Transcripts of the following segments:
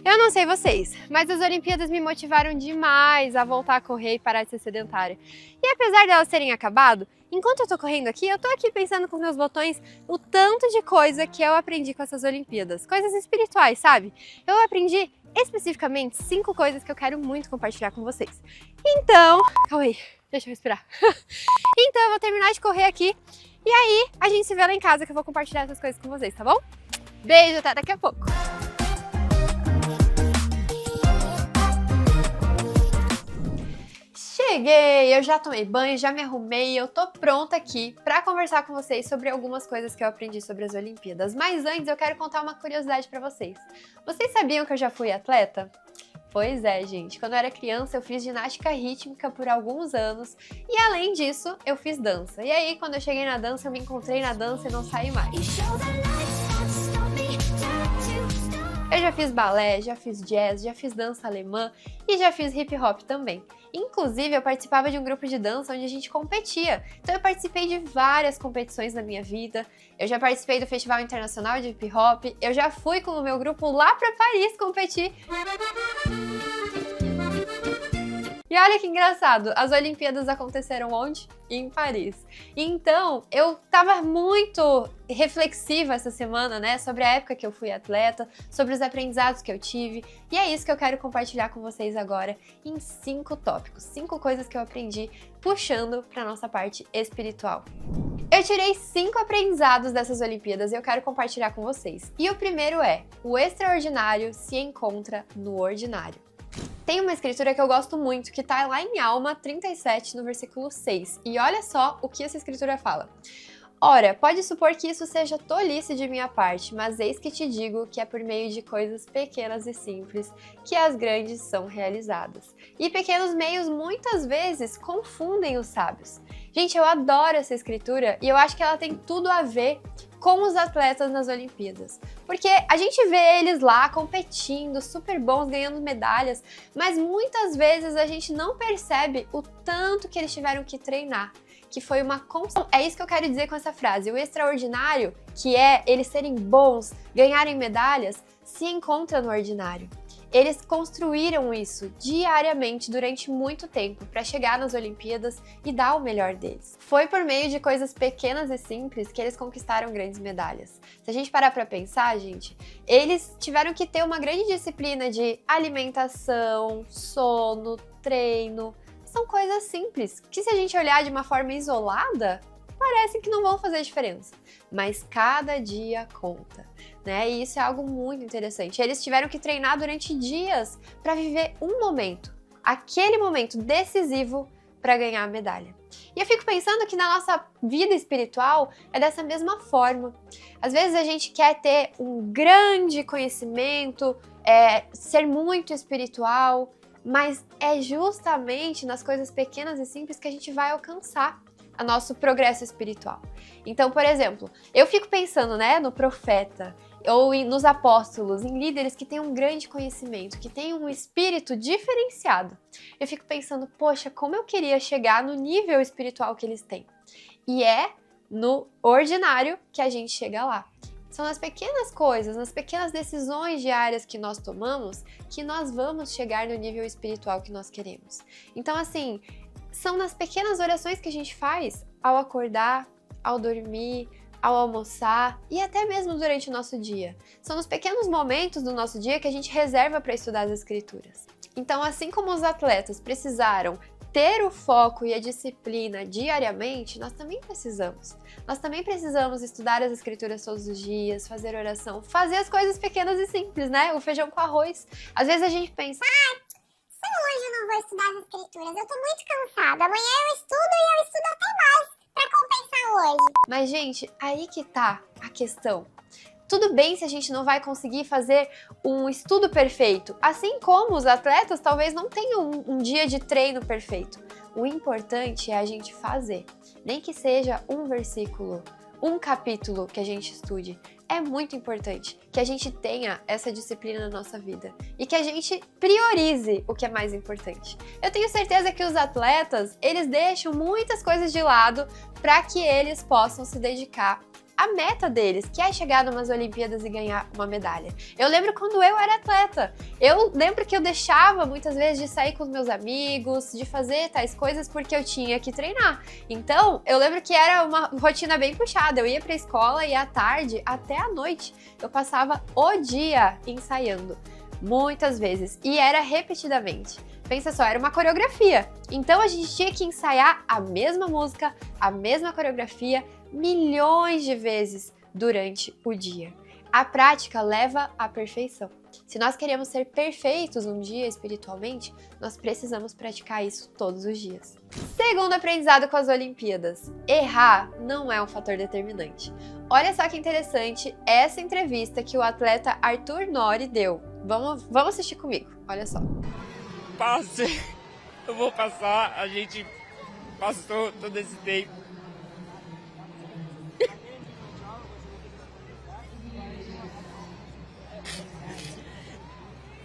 Eu não sei vocês, mas as Olimpíadas me motivaram demais a voltar a correr e parar de ser sedentária. E apesar delas terem acabado, enquanto eu tô correndo aqui, eu tô aqui pensando com os meus botões o tanto de coisa que eu aprendi com essas Olimpíadas. Coisas espirituais, sabe? Eu aprendi especificamente 5 coisas que eu quero muito compartilhar com vocês. Então, calma aí, deixa eu respirar. Então eu vou terminar de correr aqui e aí a gente se vê lá em casa que eu vou compartilhar essas coisas com vocês, tá bom? Beijo, até daqui a pouco! Cheguei, eu já tomei banho, já me arrumei e eu tô pronta aqui pra conversar com vocês sobre algumas coisas que eu aprendi sobre as Olimpíadas. Mas antes eu quero contar uma curiosidade pra vocês. Vocês sabiam que eu já fui atleta? Pois é, gente. Quando eu era criança eu fiz ginástica rítmica por alguns anos e além disso eu fiz dança. E aí quando eu cheguei na dança eu me encontrei na dança e não saí mais. Eu já fiz balé, já fiz jazz, já fiz dança alemã e já fiz hip hop também. Inclusive, eu participava de um grupo de dança onde a gente competia. Então eu participei de várias competições na minha vida. Eu já participei do Festival Internacional de Hip Hop. Eu já fui com o meu grupo lá para Paris competir. E olha que engraçado, as Olimpíadas aconteceram onde? Em Paris. Então, eu tava muito reflexiva essa semana, né, sobre a época que eu fui atleta, sobre os aprendizados que eu tive, e é isso que eu quero compartilhar com vocês agora em 5 tópicos, 5 coisas que eu aprendi puxando pra nossa parte espiritual. Eu tirei 5 aprendizados dessas Olimpíadas e eu quero compartilhar com vocês. E o primeiro é: o extraordinário se encontra no ordinário. Tem uma escritura que eu gosto muito, que tá lá em Alma 37, no versículo 6. E olha só o que essa escritura fala. Ora, pode supor que isso seja tolice de minha parte, mas eis que te digo que é por meio de coisas pequenas e simples que as grandes são realizadas. E pequenos meios muitas vezes confundem os sábios. Gente, eu adoro essa escritura e eu acho que ela tem tudo a ver com os atletas nas Olimpíadas. Porque a gente vê eles lá competindo, super bons, ganhando medalhas, mas muitas vezes a gente não percebe o tanto que eles tiveram que treinar, que foi uma constante. É isso que eu quero dizer com essa frase. O extraordinário, que é eles serem bons, ganharem medalhas, se encontra no ordinário. Eles construíram isso diariamente durante muito tempo para chegar nas Olimpíadas e dar o melhor deles. Foi por meio de coisas pequenas e simples que eles conquistaram grandes medalhas. Se a gente parar para pensar, gente, eles tiveram que ter uma grande disciplina de alimentação, sono, treino. São coisas simples que, se a gente olhar de uma forma isolada, parece que não vão fazer diferença, mas cada dia conta, né? E isso é algo muito interessante. Eles tiveram que treinar durante dias para viver um momento, aquele momento decisivo para ganhar a medalha. E eu fico pensando que na nossa vida espiritual é dessa mesma forma. Às vezes a gente quer ter um grande conhecimento, ser muito espiritual, mas é justamente nas coisas pequenas e simples que a gente vai alcançar o nosso progresso espiritual. Então, por exemplo, eu fico pensando, né, no profeta ou nos apóstolos, em líderes que têm um grande conhecimento, que têm um espírito diferenciado. Eu fico pensando, poxa, como eu queria chegar no nível espiritual que eles têm. E é no ordinário que a gente chega lá. São nas pequenas coisas, nas pequenas decisões diárias que nós tomamos, que nós vamos chegar no nível espiritual que nós queremos. Então, assim, são nas pequenas orações que a gente faz ao acordar, ao dormir, ao almoçar e até mesmo durante o nosso dia. São nos pequenos momentos do nosso dia que a gente reserva para estudar as escrituras. Então, assim como os atletas precisaram ter o foco e a disciplina diariamente, nós também precisamos. Nós também precisamos estudar as escrituras todos os dias, fazer oração, fazer as coisas pequenas e simples, né? O feijão com arroz. Às vezes a gente pensa, se hoje eu não vou estudar as escrituras, eu tô muito cansada, amanhã eu estudo e eu estudo até mais pra compensar hoje. Mas, gente, aí que tá a questão. Tudo bem se a gente não vai conseguir fazer um estudo perfeito, assim como os atletas talvez não tenham um dia de treino perfeito. O importante é a gente fazer, nem que seja um versículo, um capítulo que a gente estude. É muito importante que a gente tenha essa disciplina na nossa vida e que a gente priorize o que é mais importante. Eu tenho certeza que os atletas, eles deixam muitas coisas de lado para que eles possam se dedicar a meta deles, que é chegar numas Olimpíadas e ganhar uma medalha. Eu lembro quando eu era atleta, eu lembro que eu deixava muitas vezes de sair com os meus amigos, de fazer tais coisas porque eu tinha que treinar. Então, eu lembro que era uma rotina bem puxada, eu ia pra escola e à tarde até à noite eu passava o dia ensaiando, muitas vezes, e era repetidamente. Pensa só, era uma coreografia. Então a gente tinha que ensaiar a mesma música, a mesma coreografia, milhões de vezes durante o dia. A prática leva à perfeição. Se nós queremos ser perfeitos um dia espiritualmente, nós precisamos praticar isso todos os dias. Segundo aprendizado com as Olimpíadas, errar não é um fator determinante. Olha só que interessante essa entrevista que o atleta Arthur Nori deu. Vamos assistir comigo, olha só. Eu vou passar, a gente passou todo esse tempo.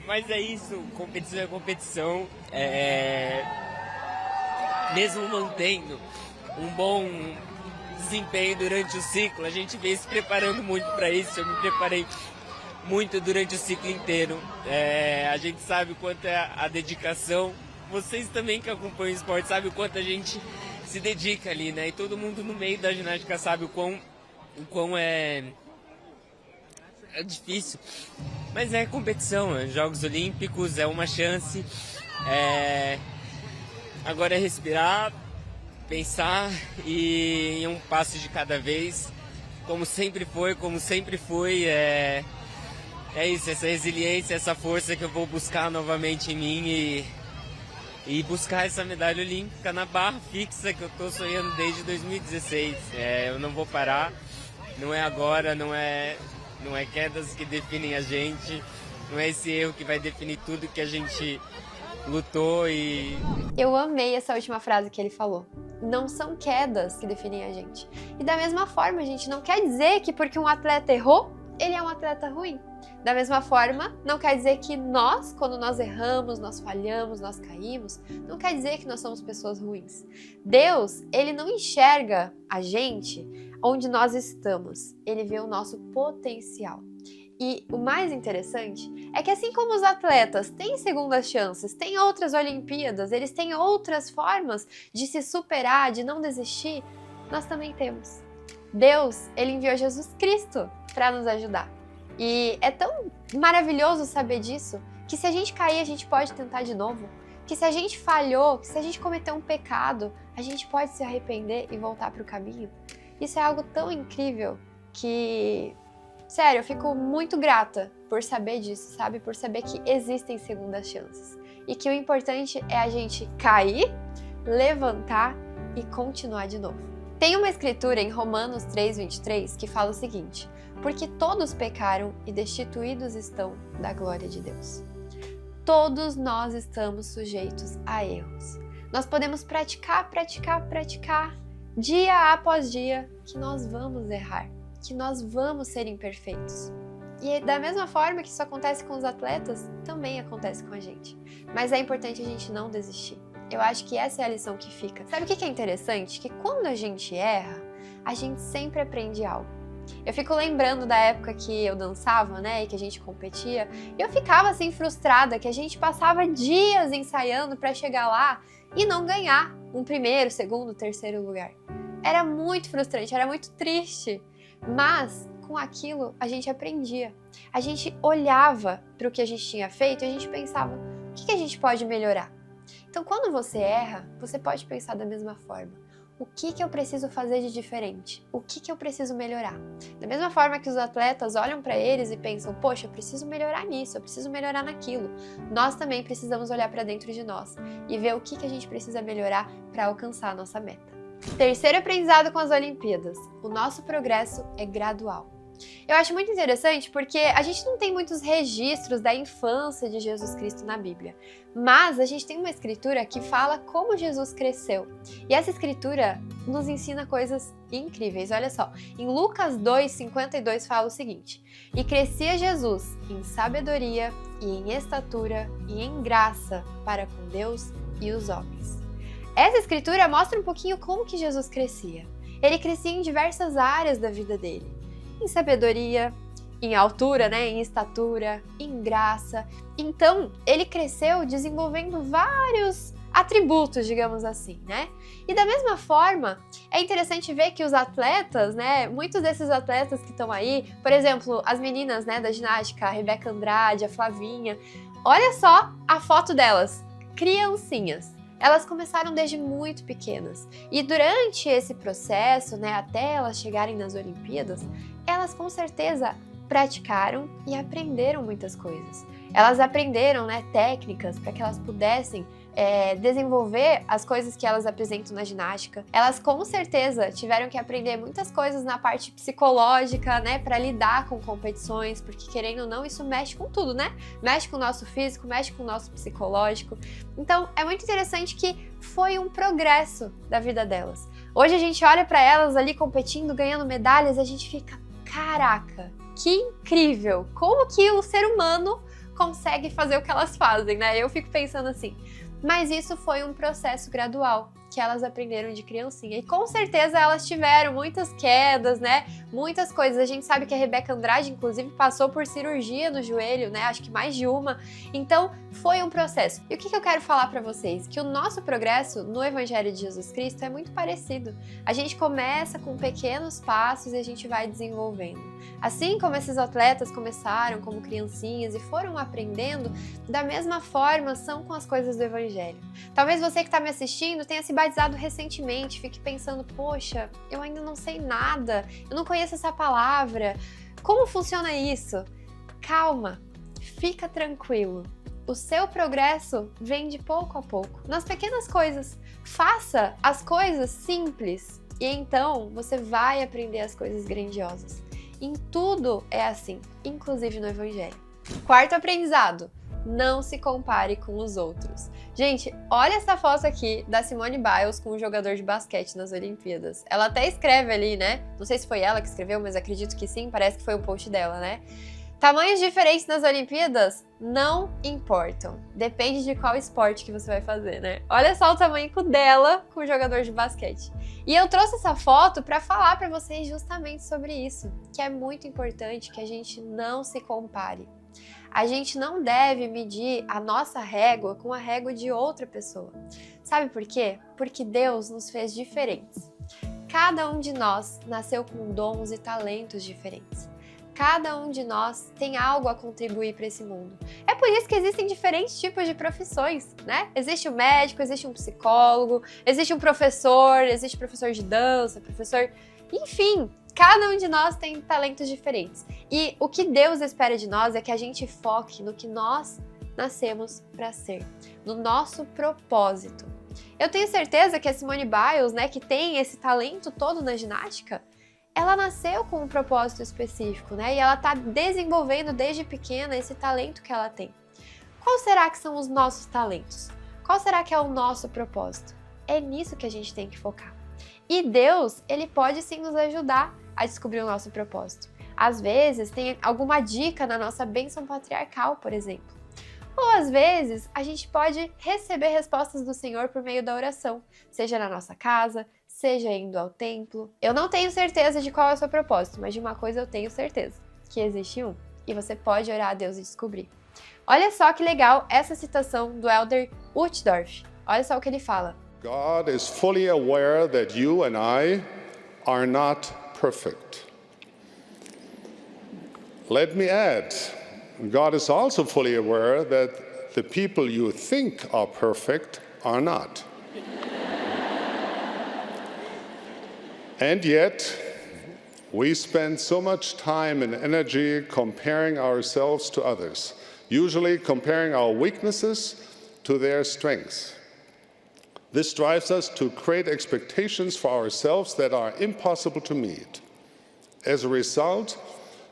Mas é isso, competição é competição, mesmo mantendo um bom desempenho durante o ciclo, a gente vem se preparando muito para isso, eu me preparei muito durante o ciclo inteiro. A gente sabe o quanto é a dedicação. Vocês também que acompanham o esporte sabem o quanto a gente se dedica ali, né? E todo mundo no meio da ginástica sabe o quão é difícil. Mas é competição, Jogos Olímpicos, é uma chance. Agora é respirar, pensar e em um passo de cada vez, como sempre foi. É isso, essa resiliência, essa força que eu vou buscar novamente em mim e buscar essa medalha olímpica na barra fixa que eu tô sonhando desde 2016. Eu não vou parar, não é agora, não é quedas que definem a gente, não é esse erro que vai definir tudo que a gente lutou e... Eu amei essa última frase que ele falou. Não são quedas que definem a gente. E da mesma forma, gente, não quer dizer que porque um atleta errou, ele é um atleta ruim. Da mesma forma, não quer dizer que nós, quando nós erramos, nós falhamos, nós caímos, não quer dizer que nós somos pessoas ruins. Deus, ele não enxerga a gente onde nós estamos. Ele vê o nosso potencial. E o mais interessante é que assim como os atletas têm segundas chances, têm outras Olimpíadas, eles têm outras formas de se superar, de não desistir, nós também temos. Deus, ele enviou Jesus Cristo para nos ajudar. E é tão maravilhoso saber disso, que se a gente cair, a gente pode tentar de novo. Que se a gente falhou, que se a gente cometeu um pecado, a gente pode se arrepender e voltar para o caminho. Isso é algo tão incrível que, sério, eu fico muito grata por saber disso, sabe? Por saber que existem segundas chances. E que o importante é a gente cair, levantar e continuar de novo. Tem uma escritura em Romanos 3:23 que fala o seguinte: porque todos pecaram e destituídos estão da glória de Deus. Todos nós estamos sujeitos a erros. Nós podemos praticar, dia após dia, que nós vamos errar, que nós vamos ser imperfeitos. E da mesma forma que isso acontece com os atletas, também acontece com a gente. Mas é importante a gente não desistir. Eu acho que essa é a lição que fica. Sabe o que é interessante? Que quando a gente erra, a gente sempre aprende algo. Eu fico lembrando da época que eu dançava, né, e que a gente competia, e eu ficava assim frustrada que a gente passava dias ensaiando para chegar lá e não ganhar um primeiro, segundo, terceiro lugar. Era muito frustrante, era muito triste, mas com aquilo a gente aprendia. A gente olhava para o que a gente tinha feito e a gente pensava, o que a gente pode melhorar? Então, quando você erra, você pode pensar da mesma forma. O que eu preciso fazer de diferente? O que eu preciso melhorar? Da mesma forma que os atletas olham para eles e pensam, poxa, eu preciso melhorar nisso, eu preciso melhorar naquilo. Nós também precisamos olhar para dentro de nós e ver o que a gente precisa melhorar para alcançar a nossa meta. Terceiro aprendizado com as Olimpíadas. O nosso progresso é gradual. Eu acho muito interessante porque a gente não tem muitos registros da infância de Jesus Cristo na Bíblia, mas a gente tem uma escritura que fala como Jesus cresceu. E essa escritura nos ensina coisas incríveis. Olha só, em Lucas 2:52 fala o seguinte: e crescia Jesus em sabedoria e em estatura e em graça para com Deus e os homens. Essa escritura mostra um pouquinho como que Jesus crescia. Ele crescia em diversas áreas da vida dele. em sabedoria, em altura, né, em estatura, em graça. Então, ele cresceu desenvolvendo vários atributos, digamos assim, né? E da mesma forma, é interessante ver que os atletas, né, muitos desses atletas que estão aí, por exemplo, as meninas, né, da ginástica, a Rebeca Andrade, a Flavinha, olha só a foto delas, criancinhas. Elas começaram desde muito pequenas. E durante esse processo, né, até elas chegarem nas Olimpíadas, elas com certeza praticaram e aprenderam muitas coisas. Elas aprenderam, né, técnicas para que elas pudessem desenvolver as coisas que elas apresentam na ginástica. Elas com certeza tiveram que aprender muitas coisas na parte psicológica, né, para lidar com competições, porque querendo ou não, isso mexe com tudo, né? Mexe com o nosso físico, mexe com o nosso psicológico. Então, é muito interessante que foi um progresso da vida delas. Hoje a gente olha para elas ali competindo, ganhando medalhas, e a gente fica, caraca, que incrível! Como que o ser humano consegue fazer o que elas fazem, né? Eu fico pensando assim, mas isso foi um processo gradual que elas aprenderam de criancinha. E com certeza elas tiveram muitas quedas, né? Muitas coisas. A gente sabe que a Rebeca Andrade, inclusive, passou por cirurgia no joelho, né? Acho que mais de uma. Então, foi um processo. E o que eu quero falar pra vocês? Que o nosso progresso no Evangelho de Jesus Cristo é muito parecido. A gente começa com pequenos passos e a gente vai desenvolvendo. Assim como esses atletas começaram como criancinhas e foram aprendendo, da mesma forma são com as coisas do Evangelho. Talvez você que está me assistindo tenha se batizado recentemente, fique pensando, poxa, eu ainda não sei nada, eu não conheço essa palavra, como funciona isso? Calma, fica tranquilo. O seu progresso vem de pouco a pouco, nas pequenas coisas. Faça as coisas simples e então você vai aprender as coisas grandiosas. Em tudo é assim, inclusive no Evangelho. Quarto aprendizado. Não se compare com os outros. Gente, olha essa foto aqui da Simone Biles com um jogador de basquete nas Olimpíadas. Ela até escreve ali, né? Não sei se foi ela que escreveu, mas acredito que sim, parece que foi um post dela, né? Tamanhos diferentes nas Olimpíadas não importam. Depende de qual esporte que você vai fazer, né? Olha só o tamanho dela com o jogador de basquete. E eu trouxe essa foto para falar para vocês justamente sobre isso, que é muito importante que a gente não se compare. A gente não deve medir a nossa régua com a régua de outra pessoa. Sabe por quê? Porque Deus nos fez diferentes. Cada um de nós nasceu com dons e talentos diferentes. Cada um de nós tem algo a contribuir para esse mundo. É por isso que existem diferentes tipos de profissões, né? Existe um médico, existe um psicólogo, existe um professor, existe professor de dança, professor... Enfim, cada um de nós tem talentos diferentes. E o que Deus espera de nós é que a gente foque no que nós nascemos para ser, no nosso propósito. Eu tenho certeza que a Simone Biles, né, que tem esse talento todo na ginástica, ela nasceu com um propósito específico, né? E ela está desenvolvendo desde pequena esse talento que ela tem. Qual será que são os nossos talentos? Qual será que é o nosso propósito? É nisso que a gente tem que focar. E Deus, Ele pode sim nos ajudar a descobrir o nosso propósito. Às vezes, tem alguma dica na nossa bênção patriarcal, por exemplo. Ou às vezes, a gente pode receber respostas do Senhor por meio da oração, seja na nossa casa, seja indo ao templo. Eu não tenho certeza de qual é o seu propósito, mas de uma coisa eu tenho certeza, que existe um, e você pode orar a Deus e descobrir. Olha só que legal essa citação do Elder Uchtdorf. Olha só o que ele fala. God is fully aware that you and I are not perfect. Let me add, God is also fully aware that the people you think are perfect are not. And yet, we spend so much time and energy comparing ourselves to others, usually comparing our weaknesses to their strengths. This drives us to create expectations for ourselves that are impossible to meet. As a result,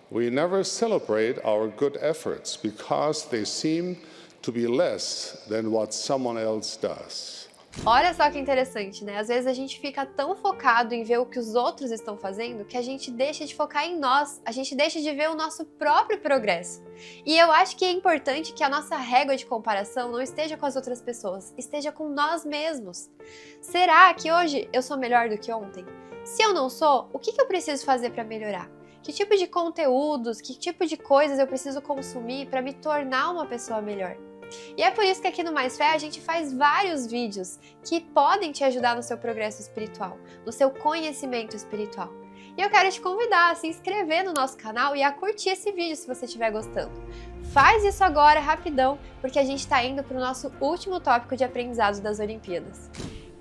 we never celebrate our good efforts because they seem to be less than what someone else does. Olha só que interessante, né? Às vezes a gente fica tão focado em ver o que os outros estão fazendo que a gente deixa de focar em nós, a gente deixa de ver o nosso próprio progresso. E eu acho que é importante que a nossa régua de comparação não esteja com as outras pessoas, esteja com nós mesmos. Será que hoje eu sou melhor do que ontem? Se eu não sou, o que eu preciso fazer para melhorar? Que tipo de conteúdos, que tipo de coisas eu preciso consumir para me tornar uma pessoa melhor? E é por isso que aqui no Mais Fé a gente faz vários vídeos que podem te ajudar no seu progresso espiritual, no seu conhecimento espiritual. E eu quero te convidar a se inscrever no nosso canal e a curtir esse vídeo se você estiver gostando. Faz isso agora, rapidão, porque a gente está indo para o nosso último tópico de aprendizado das Olimpíadas.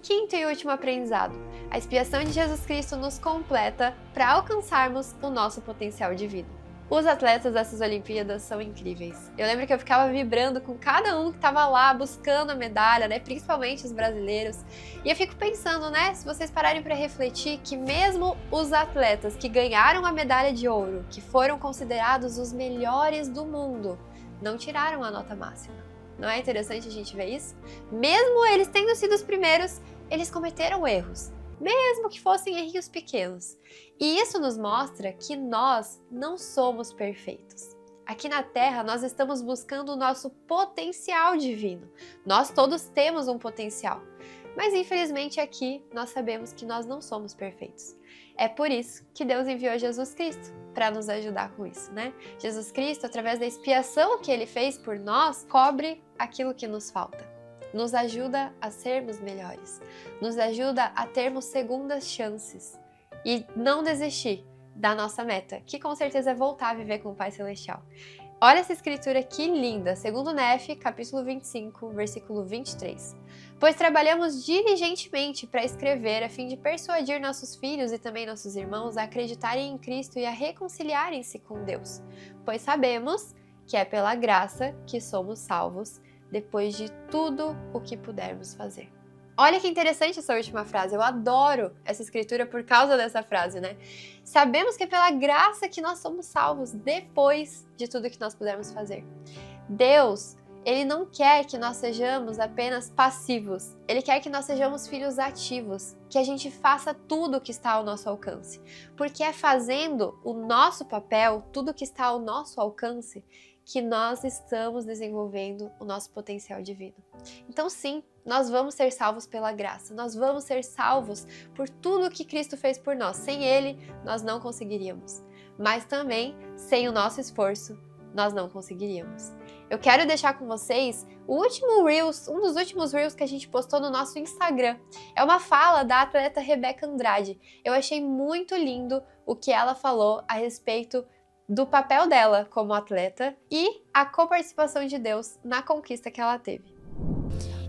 Quinto e último aprendizado: a expiação de Jesus Cristo nos completa para alcançarmos o nosso potencial divino. Os atletas dessas Olimpíadas são incríveis. Eu lembro que eu ficava vibrando com cada um que estava lá buscando a medalha, né? Principalmente os brasileiros. E eu fico pensando, né? Se vocês pararem para refletir, que mesmo os atletas que ganharam a medalha de ouro, que foram considerados os melhores do mundo, não tiraram a nota máxima. Não é interessante a gente ver isso? Mesmo eles tendo sido os primeiros, eles cometeram erros. Mesmo que fossem errinhos pequenos. E isso nos mostra que nós não somos perfeitos. Aqui na Terra, nós estamos buscando o nosso potencial divino. Nós todos temos um potencial. Mas infelizmente aqui, nós sabemos que nós não somos perfeitos. É por isso que Deus enviou Jesus Cristo para nos ajudar com isso, né? Jesus Cristo, através da expiação que Ele fez por nós, cobre aquilo que nos falta. Nos ajuda a sermos melhores, nos ajuda a termos segundas chances e não desistir da nossa meta, que com certeza é voltar a viver com o Pai Celestial. Olha essa escritura que linda, segundo Nef, capítulo 25, versículo 23. Pois trabalhamos diligentemente para escrever a fim de persuadir nossos filhos e também nossos irmãos a acreditarem em Cristo e a reconciliarem-se com Deus, pois sabemos que é pela graça que somos salvos, depois de tudo o que pudermos fazer. Olha que interessante essa última frase, eu adoro essa escritura por causa dessa frase, né? Sabemos que é pela graça que nós somos salvos depois de tudo que nós pudermos fazer. Deus, Ele não quer que nós sejamos apenas passivos, Ele quer que nós sejamos filhos ativos, que a gente faça tudo o que está ao nosso alcance. Porque é fazendo o nosso papel, tudo que está ao nosso alcance, que nós estamos desenvolvendo o nosso potencial divino. Então sim, nós vamos ser salvos pela graça, nós vamos ser salvos por tudo que Cristo fez por nós. Sem Ele, nós não conseguiríamos. Mas também, sem o nosso esforço, nós não conseguiríamos. Eu quero deixar com vocês o último Reels, um dos últimos Reels que a gente postou no nosso Instagram. É uma fala da atleta Rebeca Andrade. Eu achei muito lindo o que ela falou a respeito do papel dela como atleta e a coparticipação de Deus na conquista que ela teve.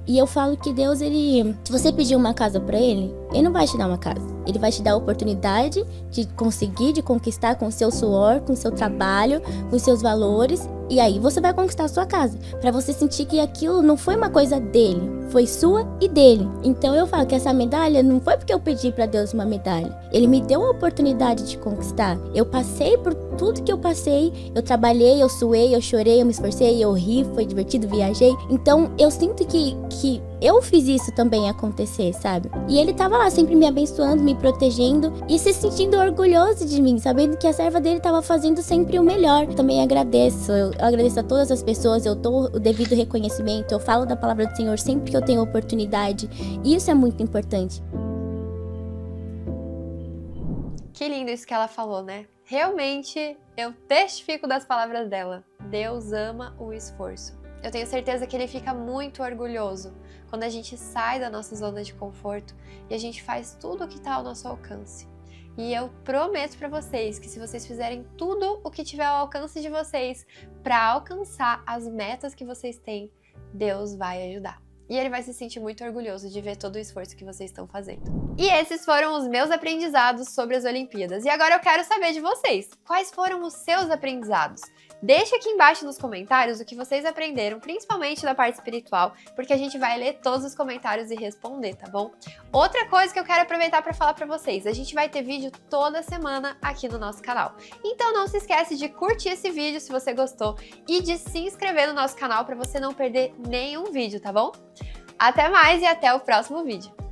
E eu falo que Deus, se você pedir uma casa pra Ele não vai te dar uma casa. Ele vai te dar a oportunidade de conseguir, de conquistar com o seu suor, com o seu trabalho, com os seus valores. E aí você vai conquistar a sua casa. Pra você sentir que aquilo não foi uma coisa dele, foi sua e dele. Então eu falo que essa medalha não foi porque eu pedi pra Deus uma medalha. Ele me deu a oportunidade de conquistar. Eu passei por tudo que eu passei. Eu trabalhei, eu suei, eu chorei, eu me esforcei, eu ri, foi divertido, viajei. Então eu sinto que eu fiz isso também acontecer, sabe? E ele tava lá sempre me abençoando, me protegendo e se sentindo orgulhoso de mim, sabendo que a serva dele tava fazendo sempre o melhor. Também agradeço, eu agradeço a todas as pessoas, eu dou o devido reconhecimento, eu falo da palavra do Senhor sempre que eu tenho oportunidade. E isso é muito importante. Que lindo isso que ela falou, né? Realmente, eu testifico das palavras dela. Deus ama o esforço. Eu tenho certeza que Ele fica muito orgulhoso quando a gente sai da nossa zona de conforto e a gente faz tudo o que está ao nosso alcance. E eu prometo para vocês que se vocês fizerem tudo o que tiver ao alcance de vocês para alcançar as metas que vocês têm, Deus vai ajudar. E Ele vai se sentir muito orgulhoso de ver todo o esforço que vocês estão fazendo. E esses foram os meus aprendizados sobre as Olimpíadas. E agora eu quero saber de vocês. Quais foram os seus aprendizados? Deixa aqui embaixo nos comentários o que vocês aprenderam, principalmente da parte espiritual, porque a gente vai ler todos os comentários e responder, tá bom? Outra coisa que eu quero aproveitar para falar para vocês, a gente vai ter vídeo toda semana aqui no nosso canal. Então não se esquece de curtir esse vídeo se você gostou e de se inscrever no nosso canal para você não perder nenhum vídeo, tá bom? Até mais e até o próximo vídeo!